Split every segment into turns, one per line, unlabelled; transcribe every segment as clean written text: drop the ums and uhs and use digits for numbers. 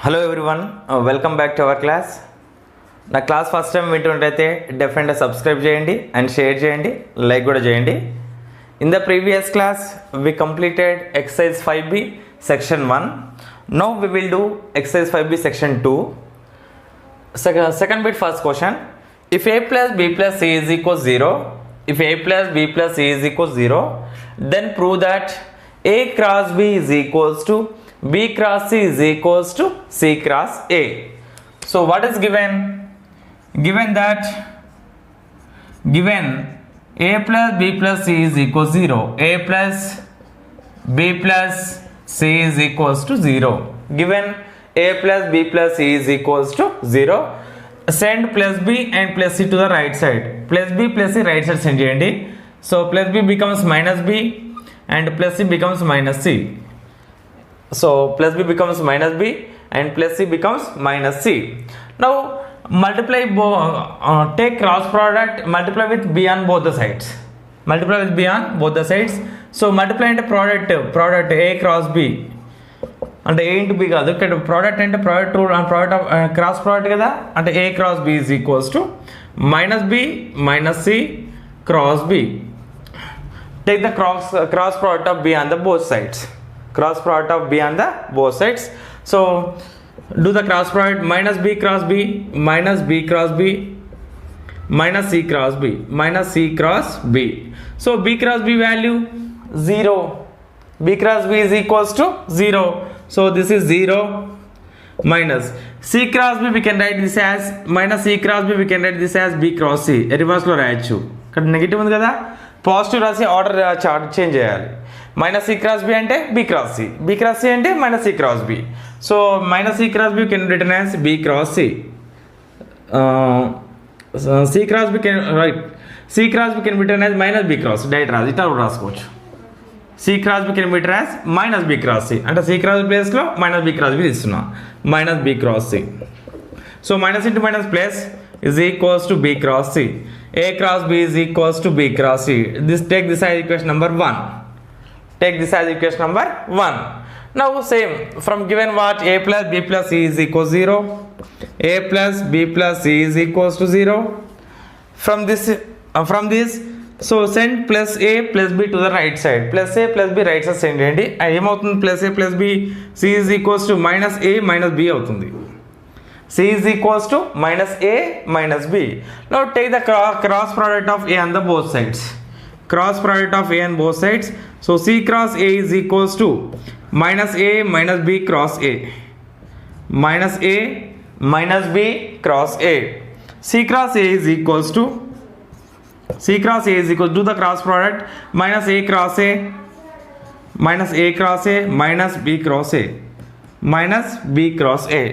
Hello everyone, welcome back to our class. నా class first time వింటుంటైతే డెఫినెట్గా subscribe చేయండి and share చేయండి, like కూడా చేయండి. In the previous class we completed exercise 5b section 1. Now we will do exercise 5b section 2. Second bit, first question. If a plus b plus c is equals 0, if a plus b plus c is equals 0, then prove that a cross b is equals to b cross c is equals to c cross a. So what is given? Given that a plus b plus c is equals 0. A plus b plus c is equals to 0. Given a plus b plus c is equals to 0. Send plus b and plus c to the right side. Plus b plus c right side send cheyandi. So plus b becomes minus b and plus c becomes minus c. So plus b becomes minus b and plus c becomes minus c. Now multiply take cross product, multiply with b on both the sides. Multiply with b on both the sides. So multiply into product a cross b. అంటే a into b కాదు, ఇక్కడ product అంటే product rule and product of cross product కదా, అంటే a cross b is equals to minus b minus c cross b. Take the cross product of b on the both sides. Cross product of b on the both sides. So do the cross product. Minus b cross b minus b cross b minus c cross b minus c cross b. So b cross b value 0. B cross b is equals to 0. So this is 0 minus c cross b, we can write this as minus c cross b, we can write this as b cross c. Reverse లో రాయొచ్చు. ఇక్కడ negative ఉంది కదా, positive రాసి order chart change చేయాలి. Minus c cross b అంటే b cross c, b cross C అంటే minus c cross b. So minus c cross b can return as b cross c. C cross b can write, c cross b can return as minus B cross. Direct రాదు, ఇట్లా కూడా రాసుకోవచ్చు. C cross b can return as minus B cross C, అంటే C cross B ప్లేస్లో minus B cross B తీస్తున్నా, minus B cross C. So minus into minus plus is equals to b cross c. A cross b is equals to b cross c. Take this as equation number 1. Take this as equation number 1. Now same, from given what, a plus b plus c is equals 0. A plus b plus c is equals to 0. From this, so send plus a plus b to the right side. Plus a plus b right side send cheyandi. ఏమవుతుంది, plus a plus b, c is equals to minus a minus b అవుతుంది. C is equals to minus a minus b. Now take the cross product of a on the both sides. Cross product of a on both sides. So c cross a is equals to minus a minus b cross a. Minus a minus b cross a. C cross a is equals to, c cross a is equals to, do the cross product, minus a cross a minus a cross a minus b cross a minus b cross a.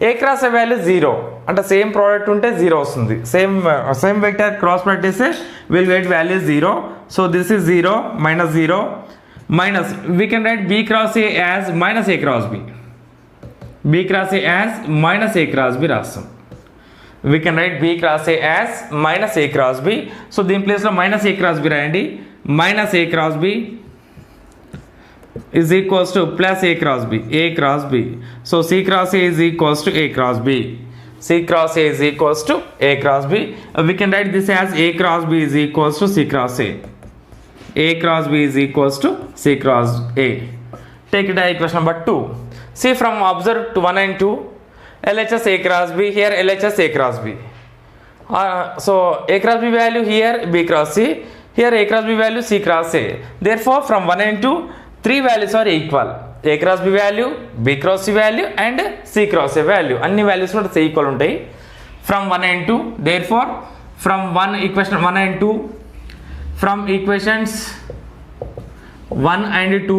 A cross a value 0, అంటే same product ఉంటే 0 వస్తుంది. Same vector cross product చేస్తే will get value 0. So this is 0 minus 0 minus, we can write b cross a as minus a cross b. b cross a as minus a cross b రాస్తాం. We can write b cross a as minus a cross b. So దీని ప్లేస్లో minus a cross b రాయండి. Minus a cross b is equals to plus a cross b, a cross b. So c cross a is equals to a cross b. C cross a is equals to a cross b. We can write this as a cross b is equals to c cross a. A cross b is equals to c cross a. Take it as equation number 2. See, from observe to 1 and 2, LHS a cross b, here LHS a cross b. So a cross b value here b cross c, here a cross b value c cross a. Therefore from 1 and 2, 3 values are equal. A cross b value, b cross c value and c cross a value. అన్ని values కూడా equal ఉంటాయి from 1 and 2. Therefore from equation 1 and 2, from equations 1 and 2,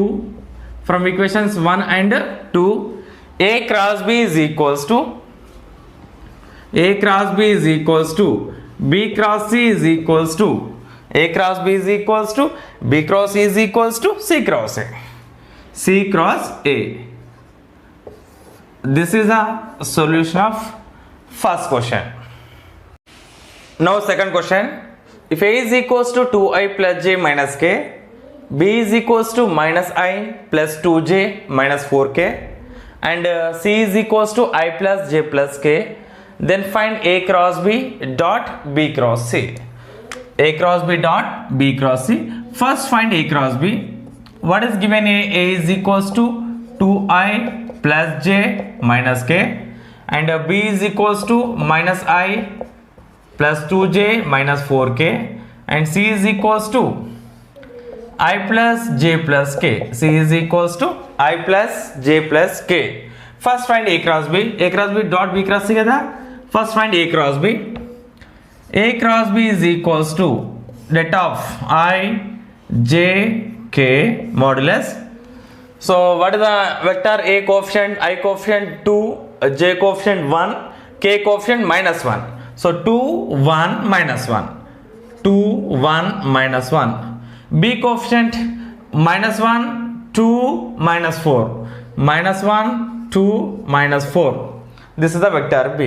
from equations 1 and 2, a cross b is equals to b cross c is equals to a cross b is equals to b cross c is equals to c cross a. C cross a. This is a solution of first question. Now second question. If a is equals to 2i plus j minus k, b is equals to minus I plus 2j minus 4k, and C is equals to I plus J plus K. Then find A cross B dot B cross C. A cross B dot B cross C. First find A cross B. What is given? A is equals to 2I plus J minus K, and B is equals to minus I plus 2J minus 4K, and C is equals to I plus J plus K. C is equals to I plus J plus K. First find A cross B. A cross B dot B cross C kada. First find A cross B. A cross B is equals to that of I J K modulus. So what is the vector? A coefficient, I coefficient 2, J coefficient 1, K coefficient minus 1. So 2 1 minus 1, 2 1 minus 1. B coefficient minus 1, 2 minus 4, minus 1, 2 minus 4. This is the vector B.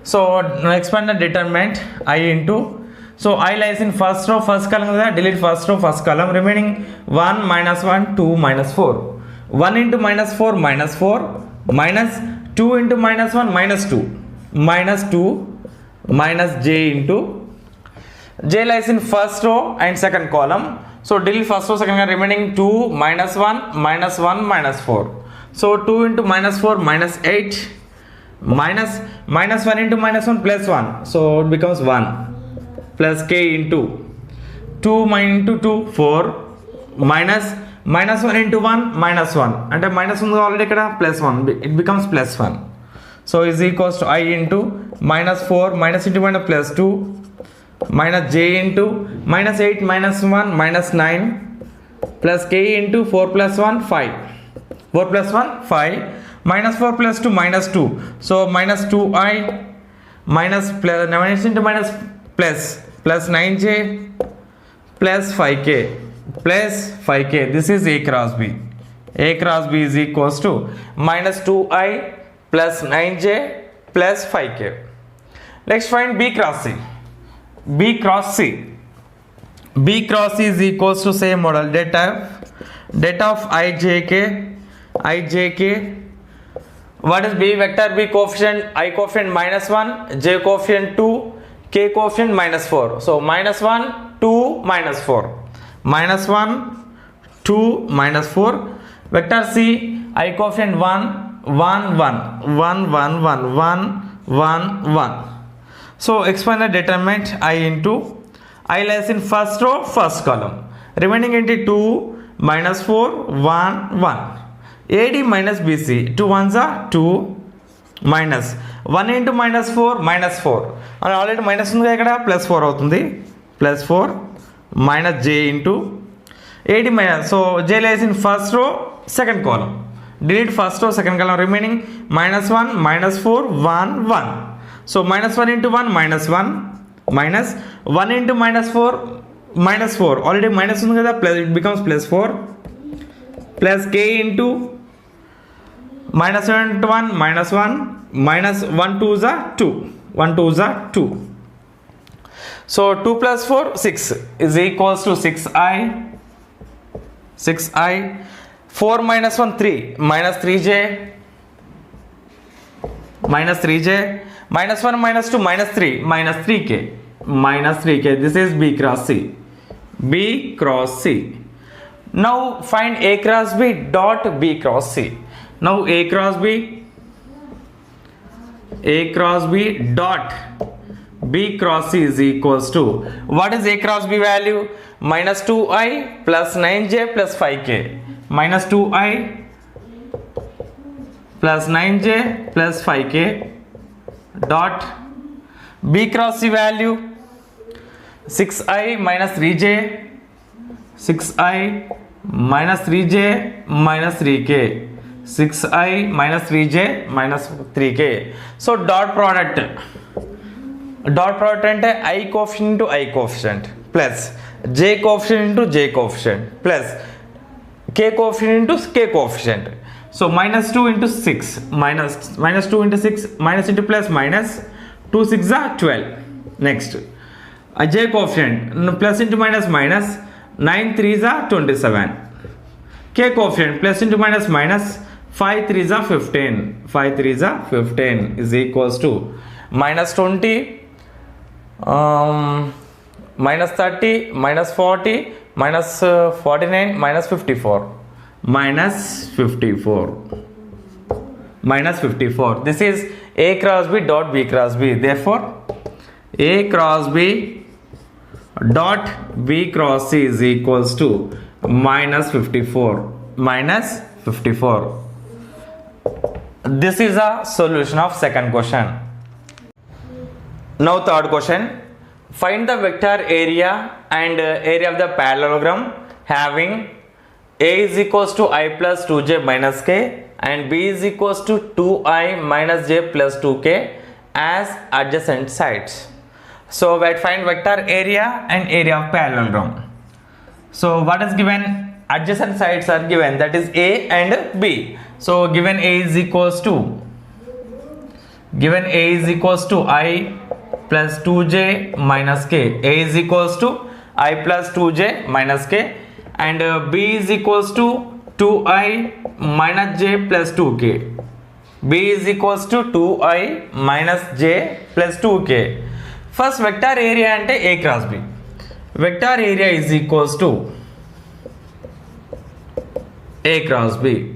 So now expand the determinant I into, so I lies in first row first column, delete first row first column, remaining 1 minus 1 2 minus 4, 1 into minus 4 minus 4, minus 2 into minus 1 minus 2, minus 2 minus J into, J lies in first row and second column, so delete first row second column, remaining 2 minus 1 minus 1 minus 4, so 2 into minus 4 minus 8, minus 1 into minus 1 plus 1, so it becomes 1, plus K into 2 into 2 4, minus 1 into 1 minus 1, and minus 1 already ikkada plus 1, it becomes plus 1, so is equals to I into minus 4 minus into minus plus 2, minus J into minus 8 minus 1 minus 9, plus K into 4 plus 1 5, 4 plus 1 5, minus 4 plus 2 minus 2, so minus 2I minus plus minus into minus plus 9J plus 5K plus 5K. This is A cross B. A cross B is equals to minus 2I plus 9J plus 5K. Next find B cross C. B cross C. B cross C is equals to same model, data of IJK. What is B vector? B coefficient, I coefficient minus 1, J coefficient 2, K coefficient minus 4. So minus 1, 2, minus 4. Minus 1, 2, minus 4. Vector C, I coefficient 1, 1, 1, 1, 1, 1, 1, 1, 1. So expand the determinant I into, I lies in first row, first column. Remaining into 2, minus 4, 1, 1. AD minus BC, 2 ones are 2, minus 1 into minus 4 minus 4, and already minus ఉంది ఇక్కడ plus 4 అవుతుంది, plus 4 minus J into AD minus, so J lies in first row second column, delete first row second column, remaining minus 1 minus 4 1 1, so minus 1 into 1 minus 1, minus 1 into minus 4 minus 4, already minus ఉంది కదా, plus it becomes plus 4, plus K into minus 7 into 1 minus 1, minus 1 2 is 2, 1 2 is 2, so 2 plus 4 6 is equals to 6I, 4 minus 1 3, minus 3J, minus 1 minus 2 minus 3, minus 3K, this is B cross C. B cross C. Now find A cross B dot B cross C. Now A cross B dot B cross C is equals to, what is A cross B value? Minus 2I plus 9J plus 5K, minus 2I plus 9J plus 5K dot B cross C value 6I minus 3J, 6I minus 3J minus 3K, 6I minus 3J minus 3K. So dot product అంటే I coefficient into I coefficient plus J coefficient into J coefficient plus K coefficient into K coefficient. So minus 2 into 6 minus 2 into 6 minus into plus minus 2 6 are 12. Next J coefficient plus into minus minus 9 3s are 27. K coefficient plus into minus minus 5 3s are 15. 5 3s are 15 is equals to minus 20, minus 30, minus 40, minus 49, minus 54. Minus 54. Minus 54. This is A cross B dot B cross B. Therefore, A cross B dot B cross C is equals to minus 54. Minus 54. This is a solution of second question. Now third question. Find the vector area and area of the parallelogram having A is equals to I plus 2j minus k and B is equals to 2I minus j plus 2k as adjacent sides. So we find vector area and area of parallelogram. So what is given? Adjacent sides are given, that is A and B. So given A is equals to I plus 2j minus k. A is equals to I plus 2j minus k and B is equals to 2I minus j plus 2k. B is equals to 2I minus j plus 2k. First vector area ante A cross B. Vector area is equals to A cross B.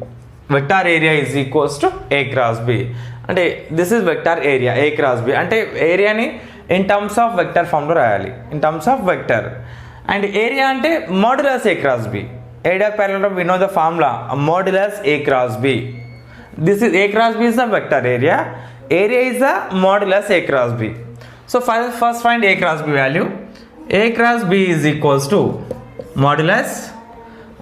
Vector area is equals to A cross B. And this is vector area A cross B. And area ni in terms of vector form lo rayali. In terms of vector. And area ante modulus A cross B. Area of parallelogram, we know the formula modulus A cross B. This is A cross B is the vector area. Area is the modulus A cross B. So first find A cross B value. A cross B is equals to modulus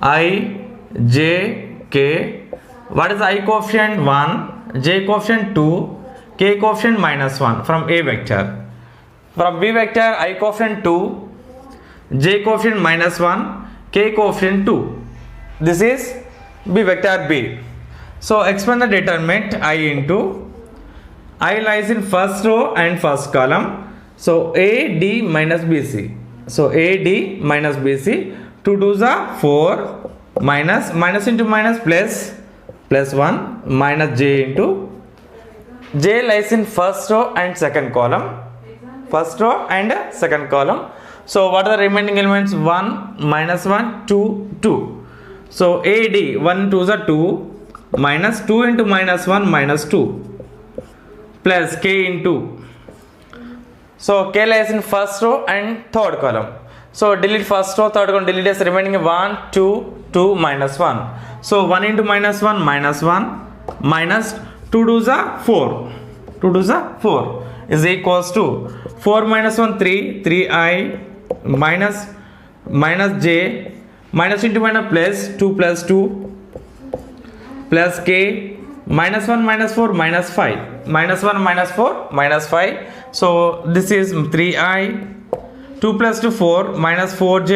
I j k. What is I coefficient? 1, j coefficient 2, k coefficient minus 1 from A vector. From B vector I coefficient 2, j coefficient minus 1, k coefficient 2. This is B vector B. So expand the determinant I into I lies in first row and first column. So AD minus BC. So AD minus BC. 2 2s are 4 minus into minus plus 1 minus j into j lies in first row and second column. First row and second column. So what are the remaining elements? 1 minus 1 2 2. So AD 1 2s are 2 minus 2 into minus 1 minus 2 plus k into. So k lies in first row and third column. So delete first row, third column, delete as remaining 1 2 2 minus 1. So 1 into minus 1 minus 1 minus 2 2s are 4. 2 2s are 4 is equals to 4 minus 1 3 3I minus j minus into minus plus 2 plus k minus 1 minus 4 minus 5 minus 1 minus 4 minus 5. So this is 3I 2 plus 2 4 minus 4j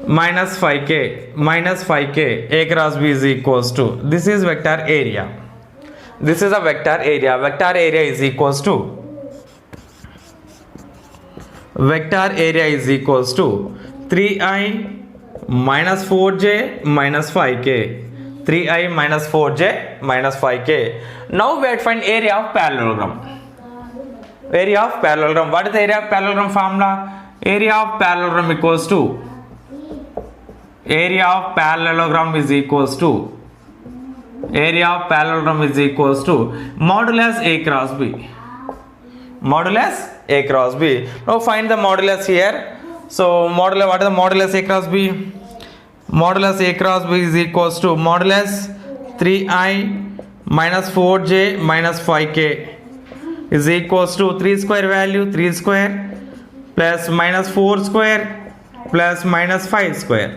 minus 5k A cross B is equals to, this is vector area. This is a vector area. Vector area is equals to 3I minus 4j minus 5k. 3I minus 4j minus 5k. Now we have to find area of parallelogram. Area of parallelogram. What is the area of parallelogram formula? Area of parallelogram equals to modulus A cross B. Modulus A cross B. Now find the modulus here. So what is the modulus A cross B? Modulus A cross B is equals to modulus 3I minus 4j minus 5k is equals to 3 square value 3 square plus minus 4 square plus minus 5 square.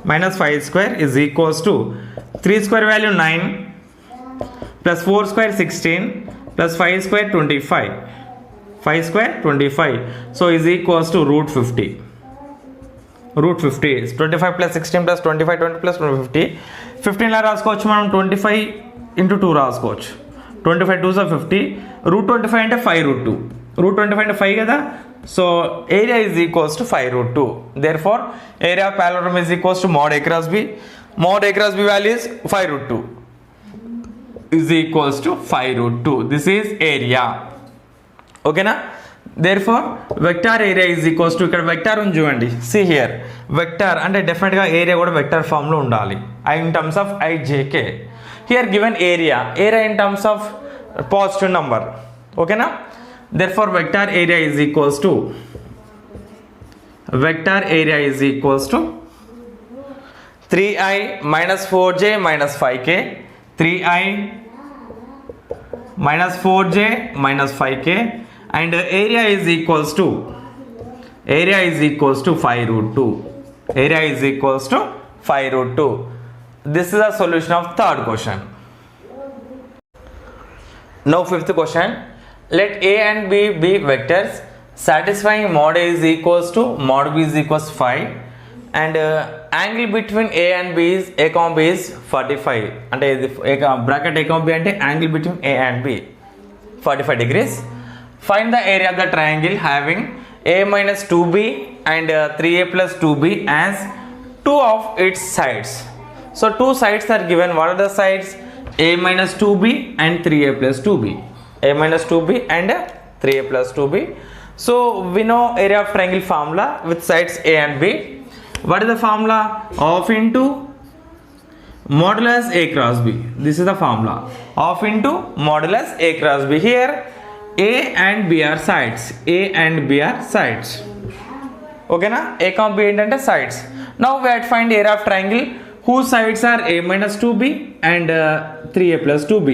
Minus 5 square is equals to 3 square value 9 plus 4 square 16 plus 5 square 25. 5 square 25. So is equals to root 50. Root 50 is 25 plus 16 plus 25 20 plus 50. 15 la రాసుకోవచ్చు మనం 25 into 2 రాసుకోవచ్చు. 25 2s are 50. Root 25 అంటే 5 root 2. Root 25 అంటే 5 కదా. So area is equals to 5 root 2. Therefore area of parallelogram is equals to mod A cross B. Mod A cross B value is 5 root 2. is equals to 5 root 2. This is area. Okay na? Therefore vector area is equals to ఇక్కడ vector ఉంది చూడండి, see here vector అంటే definite గా area కూడా vector form లో ఉండాలి in terms of ijk. Here given area in terms of positive number. Okay na? Therefore vector area is equals to 3i minus 4j minus 5k, 3i minus 4j minus 5k, and area is equals to 5 root 2. Area is equals to 5 root 2. This is a solution of third question. Now fifth question. Let a and b be vectors satisfying mod a is equals to mod b is equals to 5, and angle between a and b is a comma b is 45. అంటే ఇది bracket a comma b అంటే angle between a and b 45 degrees. Find the area of the triangle having a minus 2b and 3a plus 2b as two of its sides. So two sides are given. What are the sides? A minus 2b and 3a plus 2b. A minus 2b and 3a plus 2b. So we know area of triangle formula with sides a and b. What is the formula? Of into modulus a cross b. This is the formula. Of into modulus a cross b. Here a and b are sides. A and b are sides. Okay na? A comma b ఏంటంటే sides. Now we have to find area of triangle whose sides are a minus 2b and 3a plus 2b.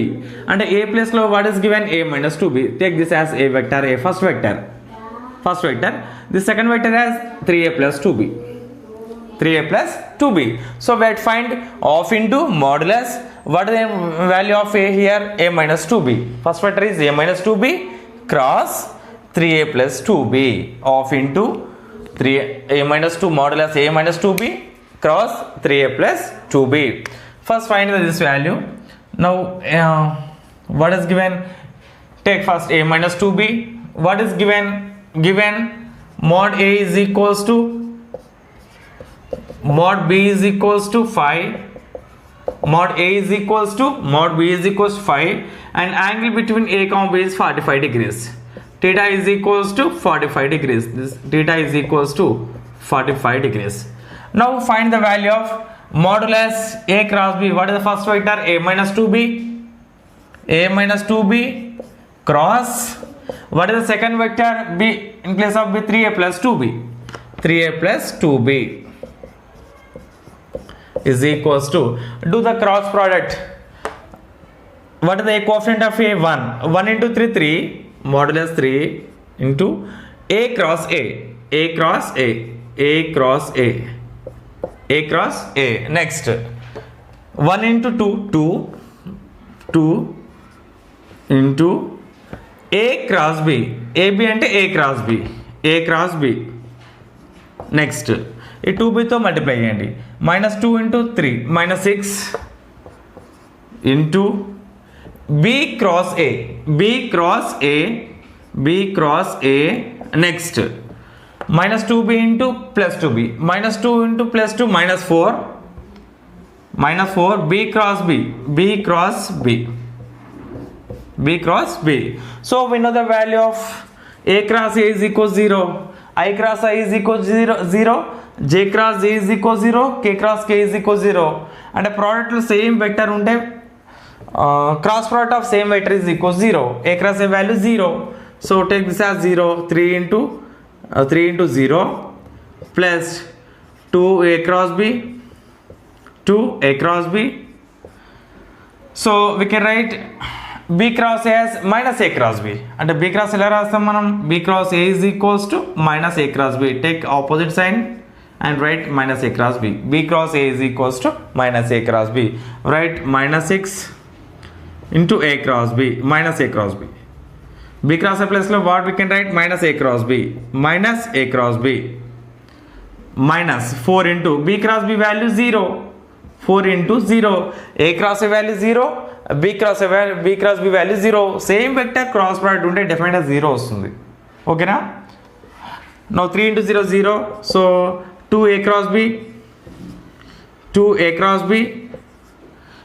And a place lo what is given? A minus 2b. Take this as a vector, a first vector. The second vector as 3a plus 2b. 3a plus 2b. So we have to find of into modulus. What is the value of a here? A minus 2b. First vector is a minus 2b cross 3a plus 2b. Of into 3a minus 2 modulus a minus 2b cross 3a plus 2b. First find this value. Now what is given? Take first a minus 2b. What is given? Given mod a is equals to mod b is equals to 5, mod a is equals to mod b is equals to 5, and angle between a comma b is 45 degrees. Theta is equals to 45 degrees. This theta is equals to 45 degrees. Now find the value of modulus a cross b. What is the first vector? A minus 2b. A minus 2b cross. What is the second vector? B in place of b, 3a plus 2b. 3a plus 2b is equals to, do the cross product. What is the coefficient of a? 1 into 3 3, modulus 3 into a cross a, a cross a, a cross a, a cross a. Next 1 into 2 into a cross b. ab అంటే a cross b, a cross b. Next ఈ 2b తో multiply చేయండి. minus 2 into 3 minus 6 into b cross a, b cross a, b cross a. Next minus 2b into plus 2b, minus 2 into plus 2 minus 4, minus 4 b cross b, b cross b, b cross b. So we know the value of a cross a is equals 0, I cross I is equals 0, j cross j is equals 0, k cross k is equals 0. And a product లో same vector ఉంటే cross product of same vector is equals 0. A cross a value 0. So take this as 0. 3 into 0 plus 2a cross b, 2a cross b. So we can write b cross a as minus a cross b. And b cross ఎలా రాస్తాం మనం? b cross a is equals to minus a cross b. Take opposite sign and write minus a cross b. b cross a is equals to minus a cross b. Write minus 6 into a cross b, minus a cross b. b cross a plus lo what we can write? Minus a cross b, minus a cross b, minus 4 into b cross b value 0, 4 into 0, a cross a value 0, b cross b value 0. Same vector cross product ఉంటే definite గా 0 వస్తుంది. ఓకేనా? Now 3 into 0 0, so 2a cross b, 2a cross b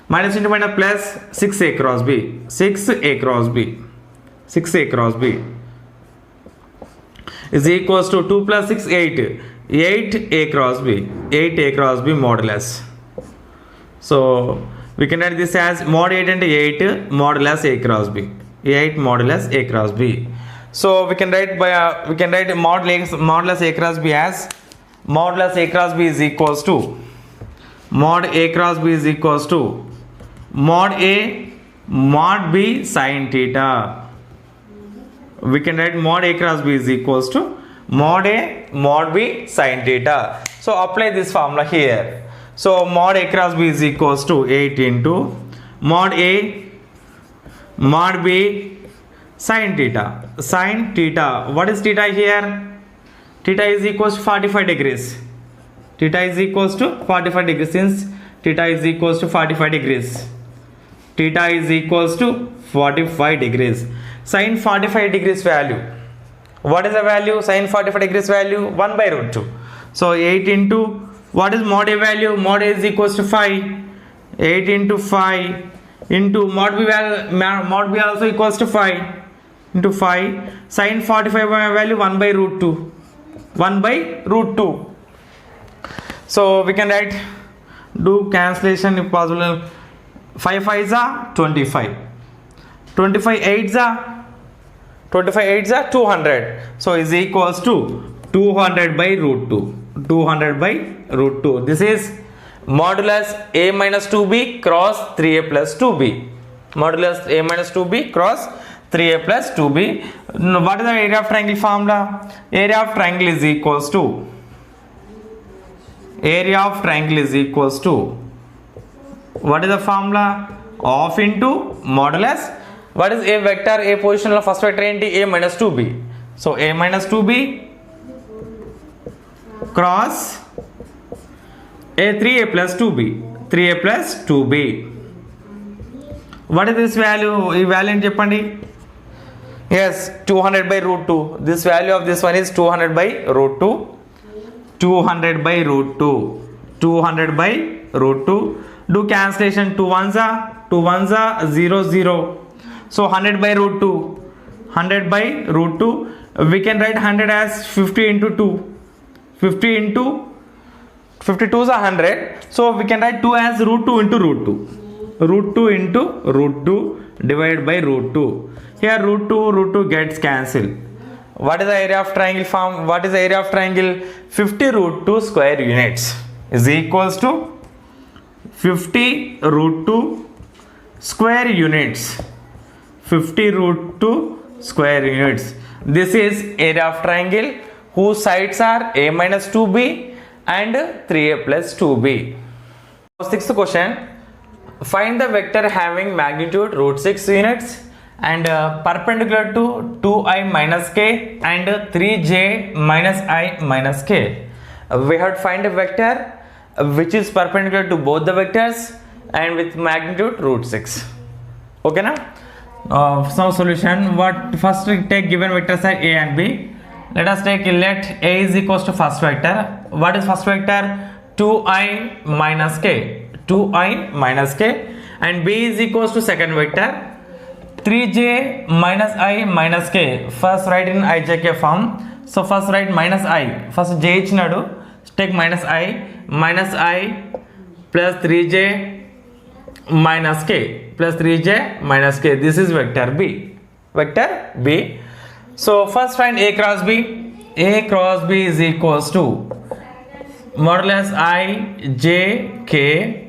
minus into minus plus 6a cross b, 6a cross b, 6a cross b is equals to 2 plus 6 8, 8a cross b, 8a cross b modulus. So we can write this as mod 8 and 8 modulus a cross b, 8 modulus a cross b. So we can write modulus a cross b as modulus a cross b is equals to mod a cross b is equals to mod a mod b sin theta. We can write mod a cross b is equals to mod a mod b sin theta. So apply this formula here. So mod a cross b is equals to 8 into mod a mod b sin theta. Sin theta, what is theta here? Theta is equals to 45 degrees. Theta is equals to 45 degrees. Since theta is equals to 45 degrees, theta is equals to 45 degrees. Sin 45 degrees value, what is the value? Sin 45 degrees value 1 by root 2. So 8 into, what is mod a value? Mod a is equals to 5. 8 into 5 into mod b also equals to 5 into 5. Sin 45 value 1 by root 2. 1 by root 2. So we can write, do cancellation if possible. 5 5s are 25. 25 8s are 200. So is equals to 200 by root 2. 200 by root 2. This is modulus a minus 2b cross 3a plus 2b. Modulus a minus 2b cross 3a plus 2b. What is the area of triangle formula? Area of triangle is equals to what is the formula? Of into modulus. What is a vector? A position of first vector enti a minus 2b. So a minus 2b cross a 3a plus 2b. 3a plus 2b. What is this value? This value cheppandi. Yes, 200 by root 2. This value of this one is 200 by root 2. 200 by root 2. 200 by root 2. Do cancellation. 2 ones are 0 0. So 100 by root 2. 100 by root 2. We can write 100 as 50 into 2. 50 into 52s are 100. So we can write 2 as root 2 into root 2. Root 2 into root 2 divided by root 2. Here root 2 gets cancelled. What is the area of triangle form? What is the area of triangle? 50 root 2 square units is equals to 50 root 2 square units. 50 root 2 square units. This is area of triangle whose sides are a minus 2b and 3a plus 2b. Sixth question. Find the vector having magnitude root 6 units and perpendicular to 2i minus k and 3j minus i minus k. We have to find a vector which is perpendicular to both the vectors and with magnitude root 6. Okay na? Some solution. What first we take given vectors are a and b. Let us take, let a is equals to first vector. What is first vector? 2i minus k. 2i minus k. And b is equals to second vector 3j minus i minus k. First write in ijk form. So first write minus i. First j ichhinadu. Take minus i plus 3j minus k plus 3j minus k. This is vector b. Vector b. So first find a cross b. A cross b is equals to modulus I j k.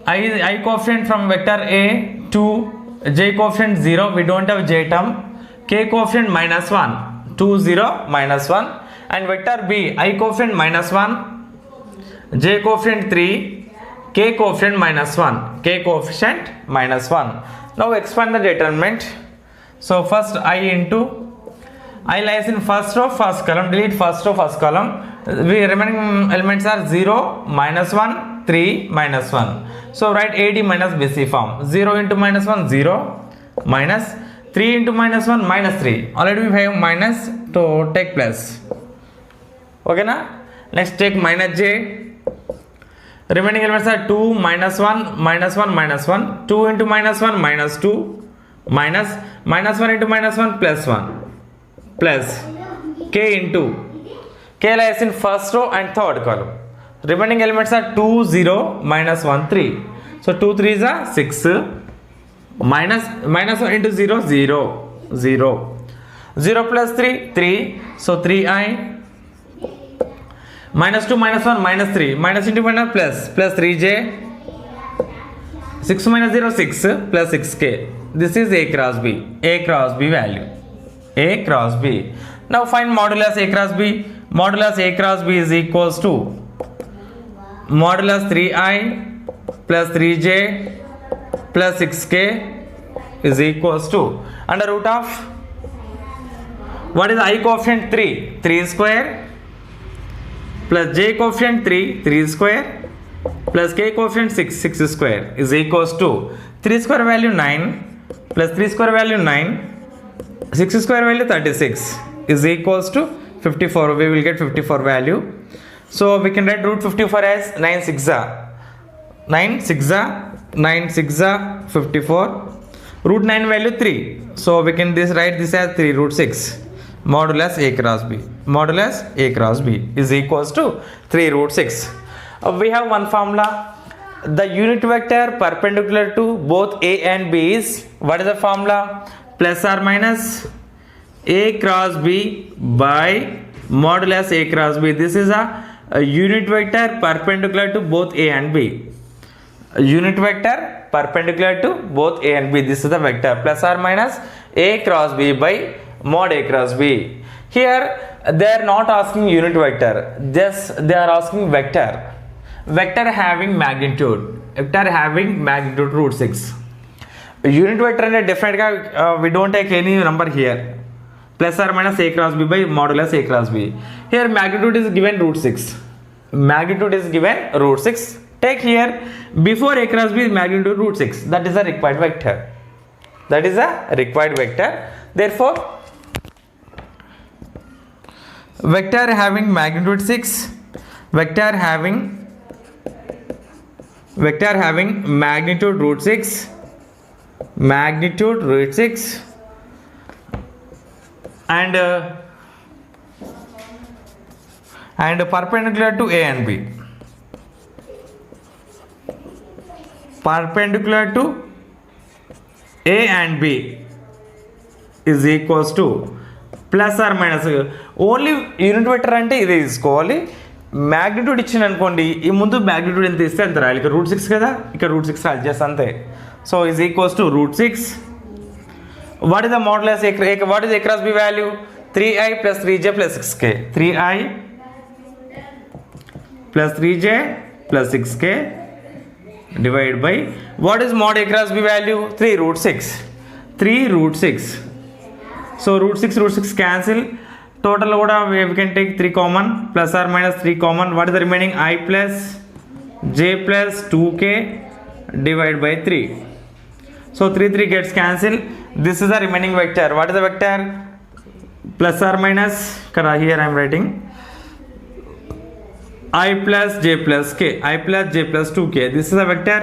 I coefficient from vector a to j coefficient 0. We don't have j term. K coefficient minus 1. 2 0 minus 1. And vector b I coefficient minus 1. J coefficient 3. K coefficient minus 1. K coefficient minus 1. Now expand the determinant. So first I into I lies in first row first column. Delete first row first column. We remaining elements are 0 minus 1 3 minus 1. So write AD minus BC form. 0 into minus 1 0 minus 3 into minus 1 minus 3. Already we have minus to take plus. Okay na? Next take minus j. Remaining elements are 2, minus 1, minus 1, minus 1. 2 into minus 1, minus 2. Minus 1 into minus 1, plus 1. Plus k into k lies in first row and third column. Remaining elements are 2, 0, minus 1, 3. So 2 3s are 6. Minus 1 into 0, 0. 0. 0 plus 3, 3. So 3i. Minus 2, minus 1, minus 3. Minus into minus plus 3j. 6 minus 0, 6 plus 6k. This is A cross B. A cross B value. A cross B. Now find modulus A cross B. Modulus A cross B is equals to modulus 3i plus 3j plus 6k is equals to under root of, what is I coefficient? 3. 3 square plus j coefficient 3. 3 square plus k coefficient 6. 6 square is equals to 3 square value 9 plus 3 square value 9. 6 square value 36 is equals to 54. We will get 54 value. So we can write root 54 as 9 6 54. Root 9 value 3. So we can write this as 3 root 6. Modulus A cross B. Modulus A cross B is equals to 3 root 6. We have one formula. The unit vector perpendicular to both A and B is, what is the formula? Plus or minus A cross B by modulus A cross B. This is a unit vector perpendicular to both A and B. A unit vector perpendicular to both A and B. This is the vector plus or minus A cross B by mod A cross B. Here they are not asking unit vector, just they are asking vector. Vector having magnitude. Vector having magnitude root 6. Unit vector and different we don't take any number here. Plus or minus A cross B by modulus A cross B. Here magnitude is given root 6. Magnitude is given root 6. Take here before A cross B is magnitude root 6. That is a required vector. That is a required vector. Therefore, vector having magnitude 6. Vector having magnitude root 6. Magnitude root 6. And perpendicular to A and B. Perpendicular to A and B is equals to plus or minus. Only unit vector అంటే ఇది తీసుకోవాలి. Magnitude ఇచ్చింది అనుకోండి, ఈ ముందు magnitude ఎంత ఇస్తే అంత రాయాలి. ఇక్కడ రూట్ 6 కదా, ఇక్కడ రూట్ 6 రాయాలి చేస్తే అంతే. So is equals to root 6. What is the modulus A? What is A cross B value? 3i plus 3j plus 6k. 3i plus 3j plus 6k divided by, what is mod A cross B value? 3 root 6. 3 root 6. So root 6 cancel. Total we can take 3 common, plus or minus 3 common. What is the remaining? I plus j plus 2k divided by 3. So 3 gets cancelled. This is the remaining vector. What is the vector? Plus or minus, here I am writing I plus j plus k. I plus j plus 2k. This is a vector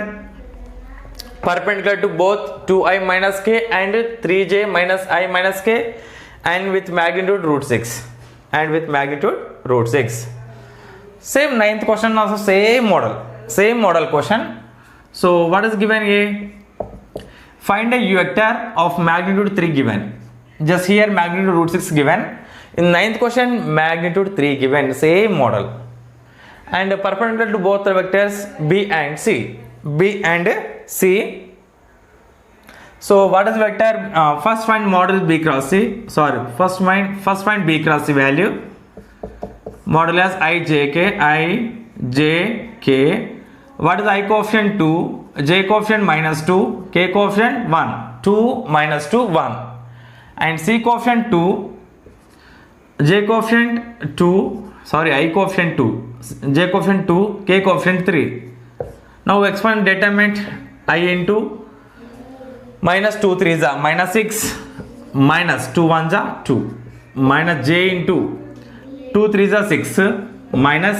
perpendicular to both 2i minus k and 3j minus i minus k, and with magnitude root 6. And with magnitude root 6. Same 9th question also, same model question. So what is given here? Find a vector of magnitude 3 given. Just here magnitude root 6 given. In 9th question magnitude 3 given. Same model. And perpendicular to both the vectors B and C. B and C. So what is vector? First find modulus B cross C. Sorry. First find B cross C value. Modulus I j k. What is I coefficient? 2. J coefficient minus 2, K coefficient 1, 2 minus 2, 1, and C coefficient 2, J coefficient 2, sorry, I coefficient 2, J coefficient 2, K coefficient 3. Now expand determinant I into minus 2 3s are minus 6, minus 2 1s are 2, minus J into 2 3s are 6, minus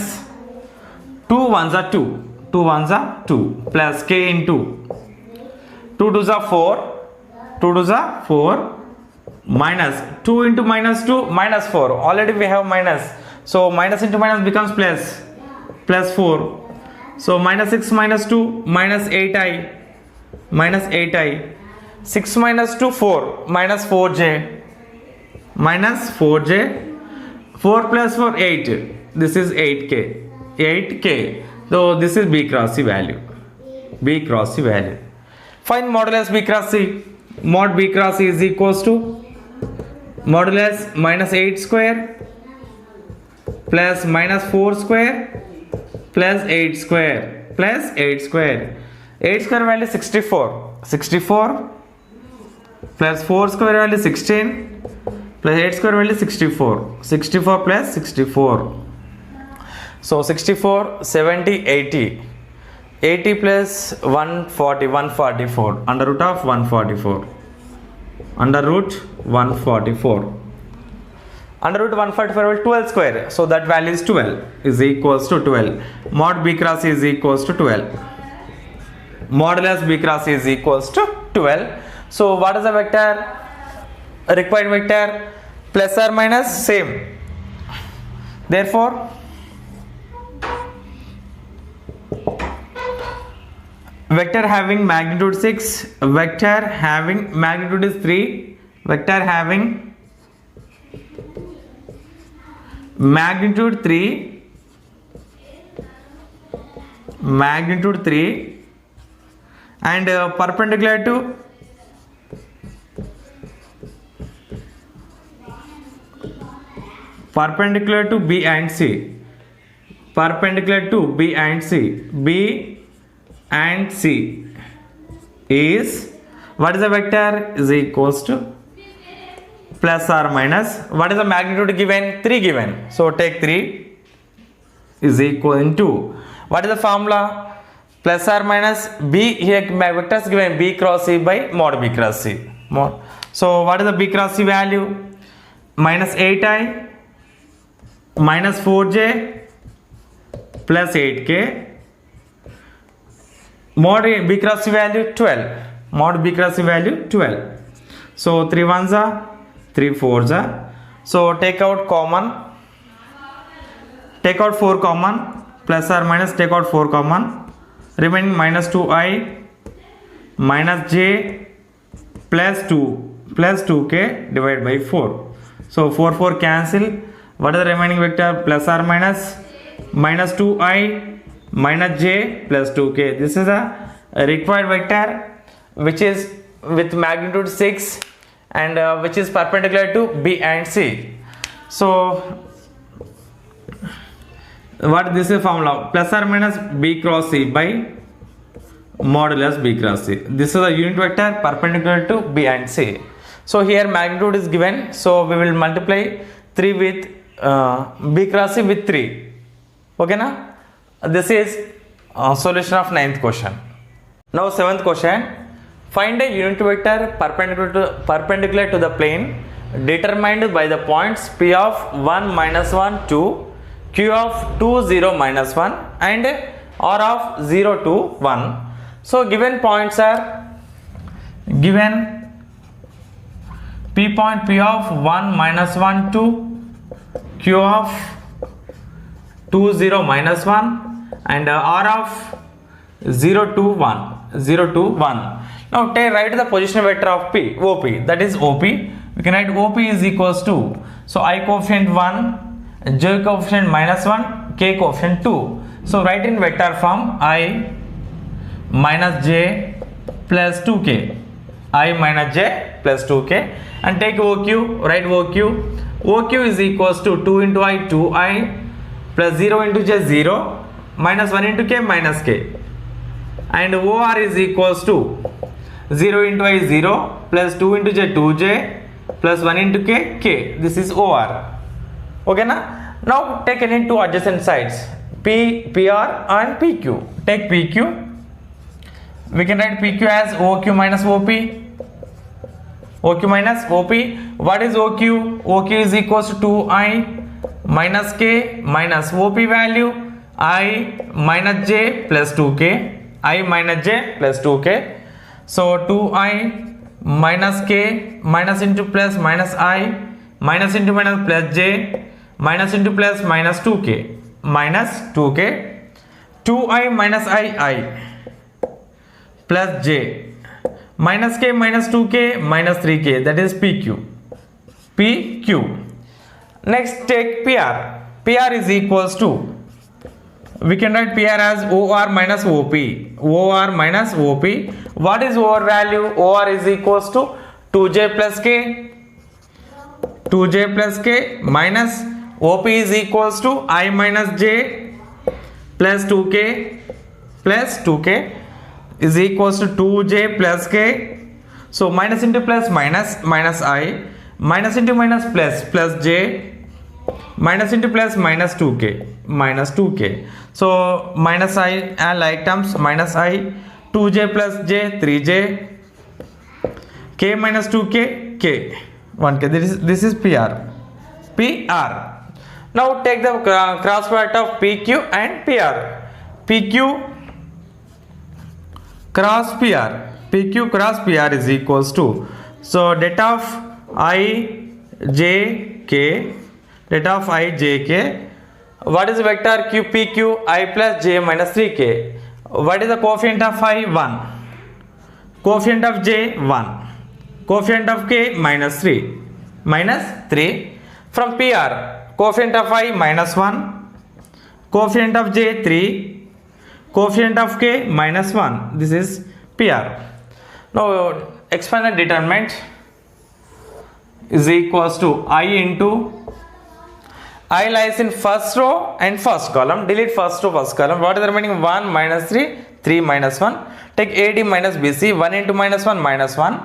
2 1s are 2, 2 ones are 2 plus k into 2 2s are 4, 2 2s are 4 minus 2 into minus 2 minus 4. Already we have minus, so minus into minus becomes plus 4. So minus 6 minus 2 minus 8i, minus 8i. 6 minus 2 4 minus 4j, minus 4j. 4 plus 4 8. This is 8k. So this is b cross c value. Find modulus b cross c. Mod b cross c is equals to modulus minus 8 square plus minus 4 square plus 8 square plus 8 square. 8 square value 64 plus 4 square value 16 plus 8 square value 64 plus 64. So 64 70 80 plus 144 under root of 144 under root 144 will 12 square, so that value is 12 is equals to 12. Mod b cross is equals to 12. Modulus b cross is equals to 12. So what is the vector? Required vector plus or minus same. Therefore vector having magnitude 6, vector having magnitude is 3, vector having magnitude 3 and perpendicular to B and C. B and C is, what is the vector? Is equals to plus or minus, what is the magnitude given? 3 given, so take 3 is equal into, what is the formula? Plus or minus b, here vectors given b cross c by mod b cross c. So what is the b cross c value? Minus 8i minus 4j plus 8k. Mod b cross c value 12. So 3 ones are 3 fours are. So take out 4 common, plus or minus take out 4 common, remaining minus 2i minus j plus 2k divided by 4. So 4 cancel. What is the remaining vector? Plus or minus 2i minus j plus 2k. This is a required vector which is with magnitude 6 and which is perpendicular to B and C. So what this is formula? Plus or minus B cross C by modulus B cross C. This is a unit vector perpendicular to B and C. So here magnitude is given, so we will multiply 3 with B cross C with 3. Okay na? This is solution of 9th question. Now 7th question. Find a unit vector perpendicular to the plane determined by the points P of 1 minus 1 2, Q of 2 0 minus 1 and R of 0 to 1. So given points are given P point P of 1 minus 1 2, Q of 2 0 minus 1 and R of 0 to 1. Now write the position vector of P, OP, that is OP. We can write OP is equals to, so I coefficient 1, J coefficient minus 1, K coefficient 2. So write in vector form I minus J plus 2K, I minus J plus 2K, and take OQ, write OQ. OQ is equals to 2 into I 2I plus 0 into J 0 minus 1 into K minus K, and OR is equals to 0 into I 0 plus 2 into J 2J plus 1 into K K. This is OR. Okay na? Now take any two adjacent sides P, PR and PQ. Take PQ. We can write PQ as OQ minus OP. OQ minus OP. What is OQ? OQ is equals to 2I minus K minus OP value I minus j plus 2k, I minus j plus 2k. So 2i minus k, minus into plus minus I, minus into minus plus j, minus into plus minus 2k, minus 2k. 2i minus I plus j, minus k minus 2k minus 3k, that is pq. Next take pr. Pr is equals to, we can write Pr as OR minus OP. OR minus OP. What is OR value? OR is equals to 2j plus k. 2j plus k minus OP is equals to I minus j plus 2k is equals to 2j plus k. So minus into plus minus, minus I, minus into minus plus j, minus into plus minus 2k. So minus I and like terms, minus I, 2j plus j, 3j, k minus 2k, k, 1k. This is PR. Now take the cross product of PQ and PR. PQ cross PR is equals to, so det of I j k, what is vector PQ? I plus j minus 3k. What is the coefficient of I? 1. Coefficient of j? 1. Coefficient of k? minus 3. From PR, coefficient of I? minus 1. Coefficient of j? 3. Coefficient of k? minus 1. This is PR. Now expanded determinant is equals to I into, I lies in first row and first column. Delete first row, first column. What is the remaining? 1 minus 3, 3 minus 1. Take AD minus BC. 1 into minus 1, minus 1.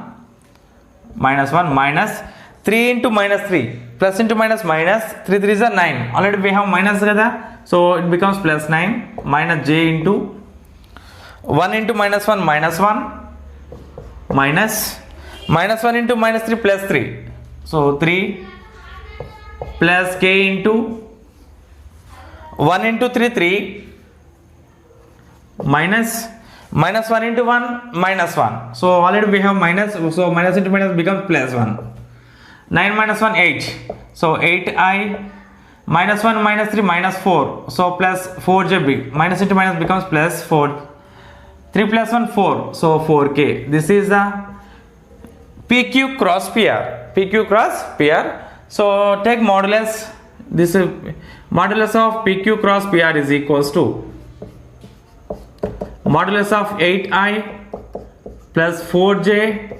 Minus 1 minus 3 into minus 3. Plus into minus minus. 3 3 is a 9. Already we have minus kada. So it becomes plus 9. Minus j into 1 into minus 1, minus 1. Minus 1 into minus 3 plus 3. So 3 plus k into 1 into 3, 3, minus 1 into 1, minus 1. So already we have minus, so minus into minus becomes plus 1. 9 minus 1, 8. So 8i minus 1 minus 3 minus 4. So plus 4jb. Minus into minus becomes plus 4. 3 plus 1, 4. So 4k. This is the PQ cross PR. So take modulus. This is modulus of PQ cross PR is equals to modulus of 8i plus 4j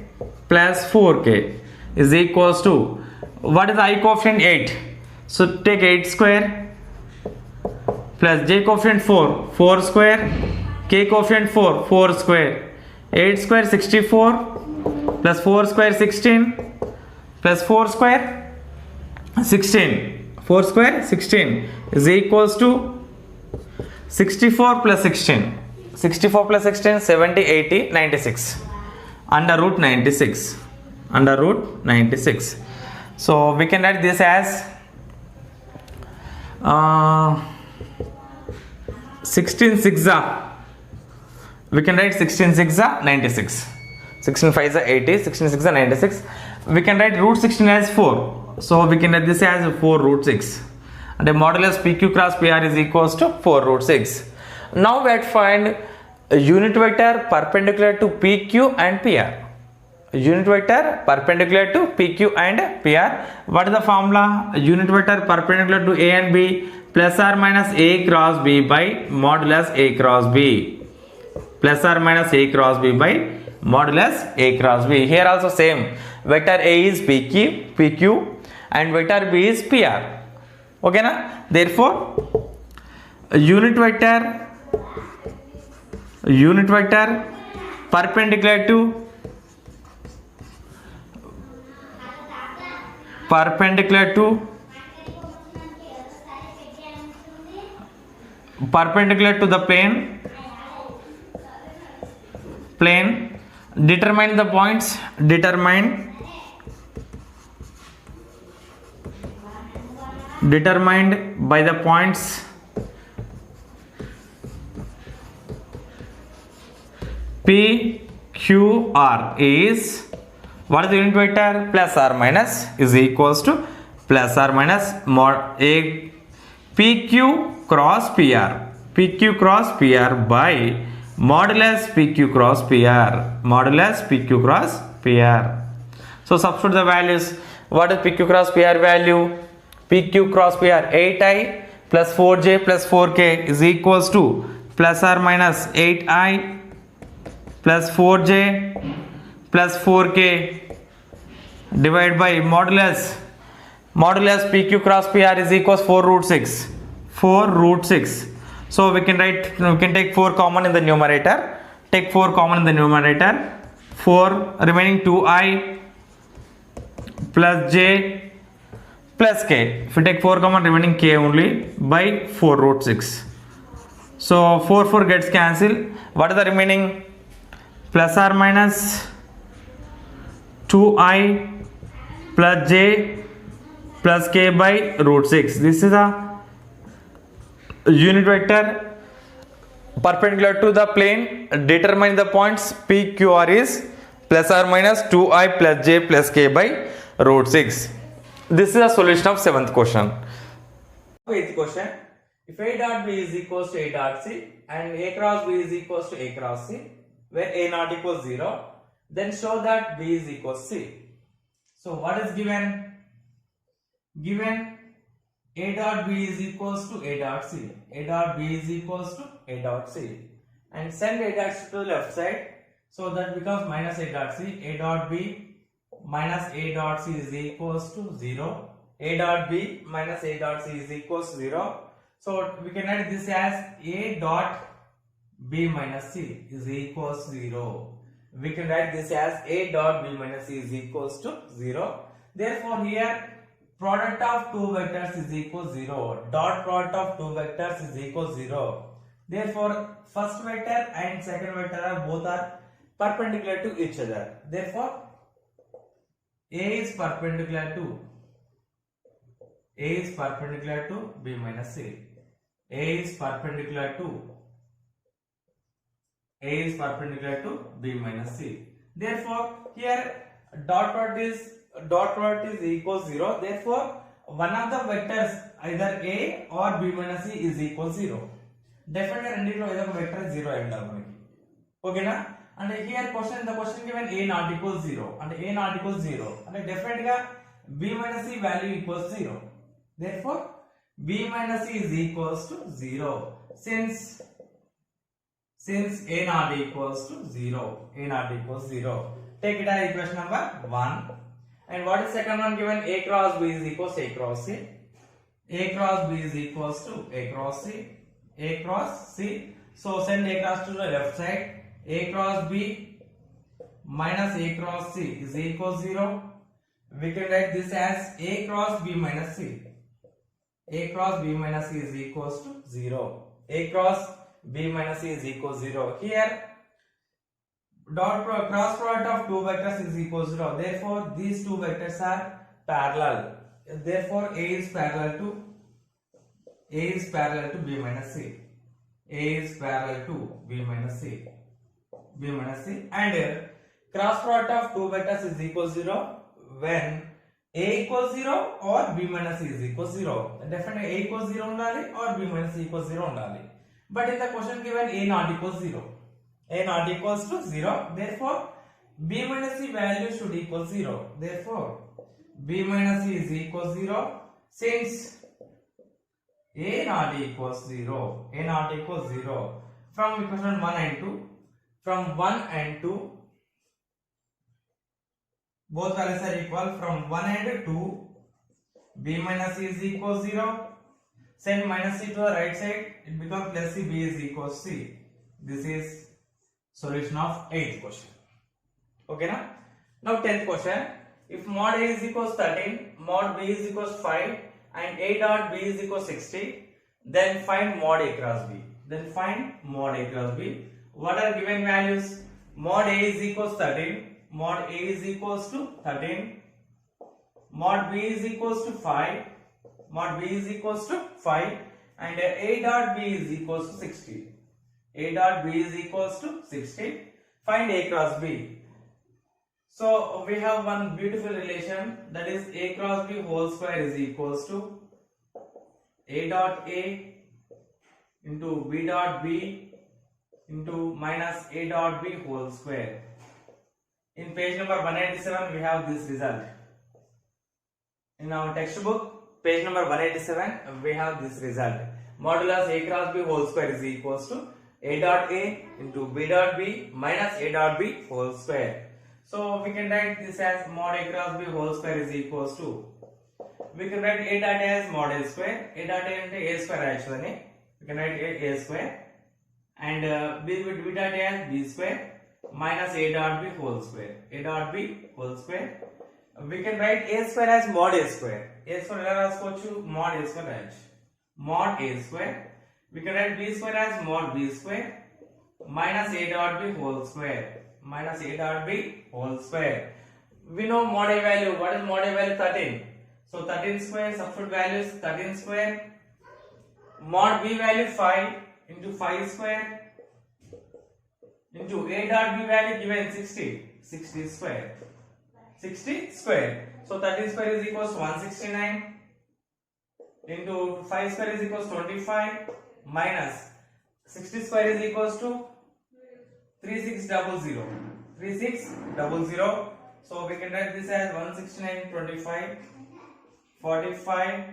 plus 4k is equals to, what is the I coefficient? 8. So take 8 square plus j coefficient 4 square, k coefficient 4 square. 8 square 64 plus 4 square 16 plus 4 square 16. 4 square 16 is equals to 64 plus 16. 64 plus 16, 70, 80, 96. Under root 96. So we can write this as 16 6 we can write 16 6 96. 16 5 80, 16 6 96. We can write root 16 as 4. So we can write this as 4 root 6. And the modulus PQ cross PR is equals to 4 root 6. Now we have to find a unit vector perpendicular to PQ and PR. Unit vector perpendicular to PQ and PR. What is the formula? Unit vector perpendicular to A and B plus or minus A cross B by modulus A cross B. Plus or minus A cross B by modulus A cross B. Here also same. Vector A is PQ and vector B is PR. Okay na? Therefore unit vector perpendicular to the plane, determine the points, determined by the points PQR is, what is the unit vector? Plus or minus is equals to plus or minus mod A PQ cross PR. PQ cross PR by modulus PQ cross PR. Modulus PQ cross PR. So substitute the values. What is PQ cross PR value? PQ cross PR 8i plus 4j plus 4k is equals to plus or minus 8i plus 4j plus 4k divided by modulus PQ cross PR is equals 4 root 6. 4 root 6. So we can take 4 common in the numerator. Take 4 common in the numerator. 4 remaining 2i plus j plus k. If we take 4 common, remaining k only by 4 root 6. So 4 gets cancelled. What is the remaining? Plus or minus 2i plus j plus k by root 6. This is a unit vector perpendicular to the plane. Determine the points PQR is plus or minus 2i plus j plus k by root 6. This is a solution of 7th question. 8th question. If A dot B is equals to A dot C and A cross B is equals to A cross C, where A not equals 0, then show that B is equals C. So what is given? Given A dot B is equals to A dot C. A dot B is equals to A dot C. And send A dot C to the left side. So that becomes minus A dot C. A dot B minus A dot C is equals to 0. A dot B minus A dot C is equals to 0. So we can write this as A dot B minus C is equals to 0. We can write this as A dot B minus C is equals to 0. Therefore here product of two vectors is equals 0. Dot product of two vectors is equals 0. Therefore first vector and second vector are both are perpendicular to each other. Therefore A is perpendicular to B minus C. A is perpendicular to B minus C. Therefore here dot product is equals 0. Therefore one of the vectors either A or B minus C is equals 0. Definitely రెండిట్లో ఏదో ఒక vector 0 అయి ఉండాలి మనకి. ఓకేనా? And here the question given A not equals 0 and A not equals 0 and definitely గా B minus C value equals 0. Therefore B minus C is equals to 0 since A not equals to 0. A not equals 0. Take it as equation number 1. And what is second one given? A cross B is equals to A cross C. A cross B is equals to A cross C. A cross C. So send A cross to the left side. A cross B minus A cross C is equals 0. We can write this as A cross B minus C. A cross B minus C is equals to 0. A cross B minus C is equals 0. Here cross product of two vectors is equals 0. Therefore these two vectors are parallel. Therefore A is parallel to B minus C. A is parallel to B minus C. And cross product of two vectors is equals 0 when A equals 0 or B minus C is equals 0. Definitely A equals 0 undali or B minus C equals 0 undali. But in the question given A not equals 0. A not equals to 0. Therefore B minus C value should equal 0. Therefore B minus C is equals 0 since A not equals 0. A not equals 0. From equation 1 and 2. From 1 and 2 both values are equal. From 1 and 2 B minus C is equals 0. Send minus C to the right side. It becomes plus C. B is equals C. This is solution of 8th question. Okay now? Now 10th question. If mod A is equals 13, mod B is equals 5 and A dot B is equals 60, then find mod A cross B. What are given values? Mod A is equals 13. Mod A is equals to 13. Mod B is equals to 5. Mod B is equals to 5. And A dot B is equals to 60. A dot B is equals to 60. Find A cross B. So we have one beautiful relation, that is A cross B whole square is equals to A dot A into B dot B into minus A dot B whole square. In page number 187 we have this result. In our textbook, page number 187, we have this result. Modulus A cross B whole square is equals to A dot A into B dot B minus A dot B whole square. So we can write this as mod A cross B whole square is equals to, we can write A dot A as mod A square. A dot A into A square actually. We can write A square and B dot A as B square minus A dot B whole square. A dot B whole square. We can write A square as mod A square. A square raskochu mod A square right. Mod A square. We can write B square as mod B square minus A dot B whole square. Minus A dot B whole square. We know mod A value. What is mod A value? 13. So 13 square, substitute value is 13 square. Mod B value 5 into 5 square into A dot B value given 60 square. 60 square. So 13 square is equals to 169 into 5 square is equals to 25 minus 60 square is equals to 3600. 3600. So we can write this as 169 25 45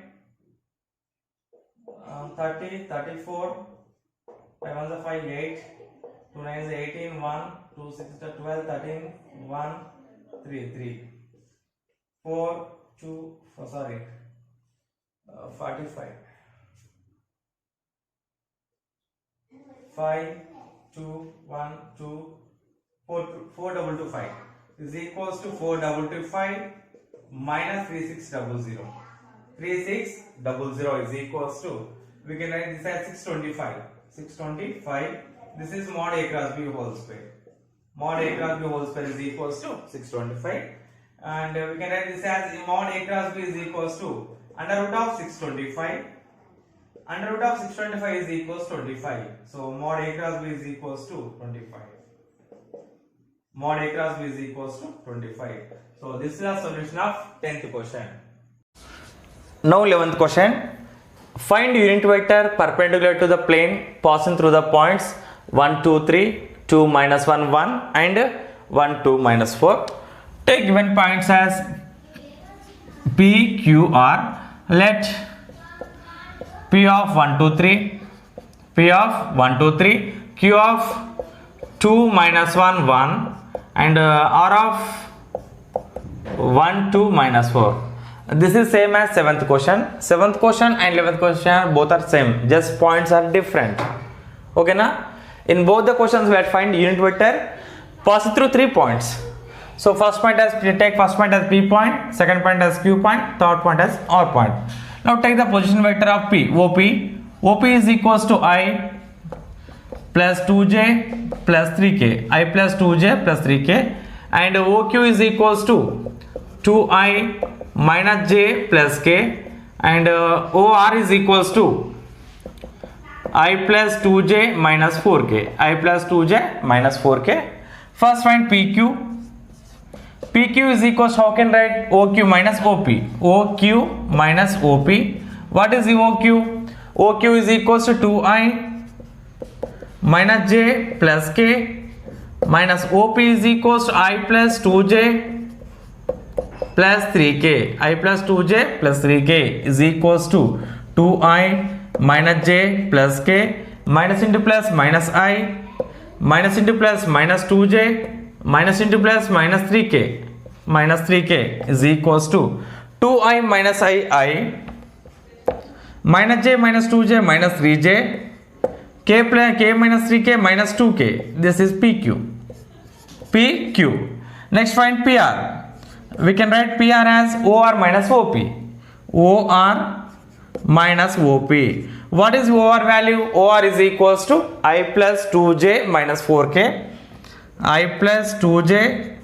30 34 5 1 is 5 8 2 9 is 18 1 2 6 is 12 13 1 3 3 4 2 sorry 45 5 2 1 2 4 4225 is equals to 4225 minus 3600. 3600 is equals to, we can write this as 625. This is mod A cross B whole square. Mod A cross B whole square is equals to 625, and we can write this as mod A cross B is equals to under root of 625. Under root of 625 is equals to 25. So mod A cross B is equals to 25. Mod A cross B is equals to 25. So this is the solution of 10th question. Now 11th question. Find unit vector perpendicular to the plane passing through the points 1 2 3, 2 minus 1 1 and 1 2 minus 4. Take given points as P Q R. Let P of 1 2 3, P of 1 2 3, Q of 2 minus 1 1 and R of 1 2 minus 4. This is same as 7th question. 7th question and 11th question both are same, just points are different. Okay na? In both the questions we have to find unit vector passing through 3 points. So first point as take first point as P point, second point as Q point, third point as R point. Now take the position vector of P, OP. OP is equals to I plus 2j plus 3k, I plus 2j plus 3k, and OQ is equals to 2i minus j plus k, and OR is equals to I plus 2j minus 4k, I plus 2j minus 4k. First find PQ. PQ is equals to, how can write OQ minus OP, OQ minus OP. What is the OQ? OQ is equals to 2i minus j plus k minus OP is equals to I plus 2j plus 3k. I plus 2j plus 3k is equals to 2i minus j plus k minus into plus minus I minus into plus minus 2j minus into plus minus 3k is equals to 2i minus I minus j minus 2j minus 3j k plus k minus 3k minus 2k. This is PQ. Next find PR. We can write PR as OR minus OP. OR minus OP. What is OR value? OR is equals to I plus 2j minus 4k, I plus 2j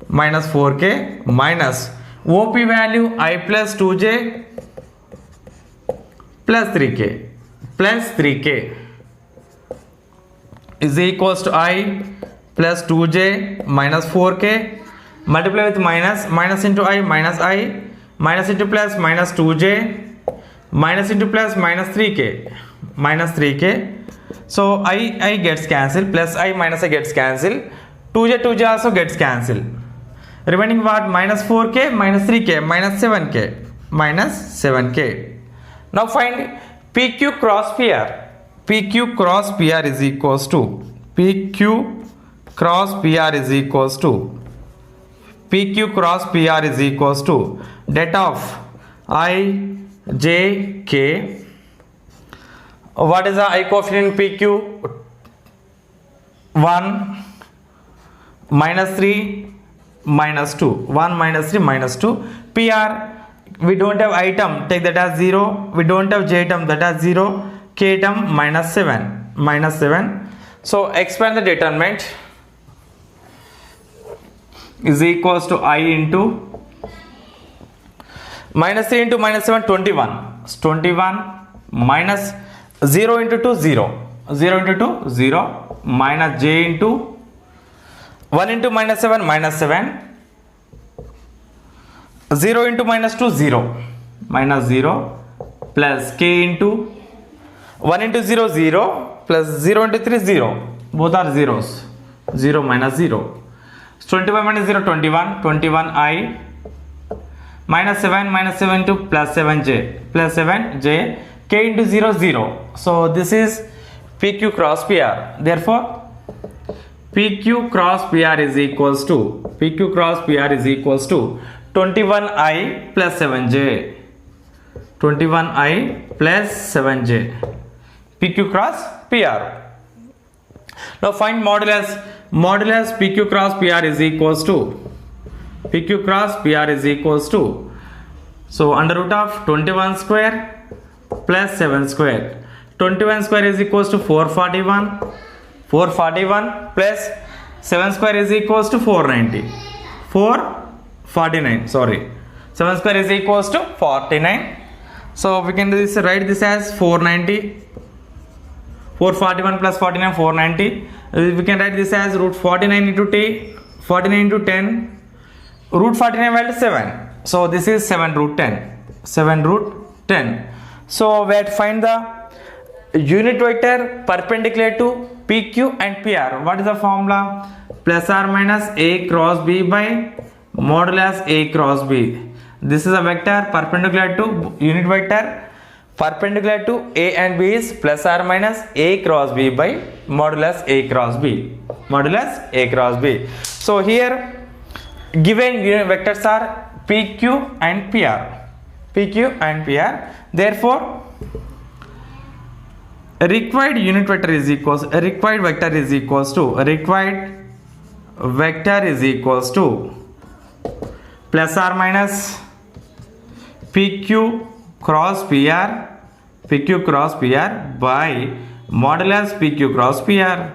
minus 4k minus OP value I plus 2j plus 3k is equals to I plus 2j minus 4k, multiply with minus into I, minus into plus minus 2j, minus into plus minus 3k, so I gets cancelled, plus I minus I gets cancelled, 2j also gets cancelled, remaining what? Minus 4k, minus 3k, minus 7k. Now find PQ cross PR. PQ cross PR is equals to PQ cross PR is equals to that of I, J, K. What is the I coefficient in PQ? 1 minus 3 minus 2. 1 minus 3 minus 2. PR, we don't have I term, take that as 0. We don't have J term, that as 0. K term minus 7. So expand the determinant is equals to I into minus 3 into minus 7, 21. 21 minus 0 into 2, 0. 0 into 2, 0. Minus J into 1 into minus 7, minus 7. 0 into minus 2, 0. Minus 0. Plus K into 1 into 0, 0. Plus 0 into 3, 0. Both are zeros. 0 minus 0. 21 minus 0, 21. 21I. Minus 7 into plus 7j. Plus 7j. K into 0, 0. So this is PQ cross PR. Therefore, PQ cross PR is equals to 21I plus 7j. 21I plus 7j. PQ cross PR. Now find modulus. Modulus PQ cross PR is equals to so under root of 21 square plus 7 square. 21 square is equals to 441. 441 plus 7 square is equals to 490. 449. Sorry. 7 square is equals to 49. So we can do this, write this as 490. 441 plus 49, 490. We can write this as root 49 into t, 49 into 10. Root 49 value 7. So this is 7 root 10. 7 root 10. So we have to find the unit vector perpendicular to PQ and PR. What is the formula? Plus or minus A cross B by modulus A cross B. This is a vector perpendicular to unit vector perpendicular to A and B is plus or minus A cross B by modulus A cross B. Modulus A cross B. So here given unit vectors are PQ and PR. PQ and PR. Required vector is equals to plus or minus PQ cross PR by modulus PQ cross PR.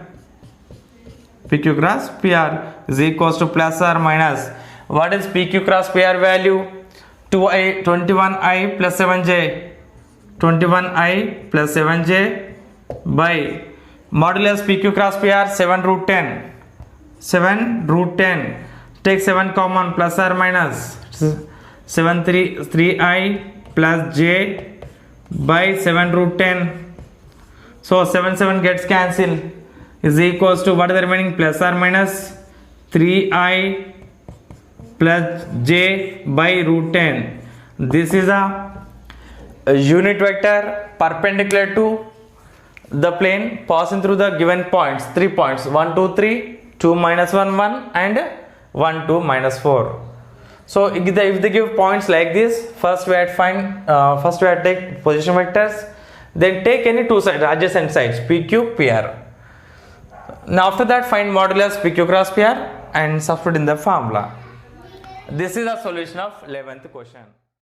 PQ cross PR is equals to plus or minus. What is PQ cross PR value? 21I plus 7j. 21I plus 7j by modulus PQ cross PR 7 root 10. 7 root 10. Take 7 common, plus or minus 3I plus j by 7 root 10. So 7 gets cancelled is equals to what is the remaining? Plus or minus 3I plus j by root 10. This is a unit vector perpendicular to the plane passing through the given points, 3 points, 1 2 3, 2 minus 1 1 and 1 2 minus 4. So if they give points like this, first we have to take position vectors, then take any two sides, adjacent sides, PQ, PR. Now after that find modulus PQ cross PR and substitute in the formula. This is a solution of 11th question.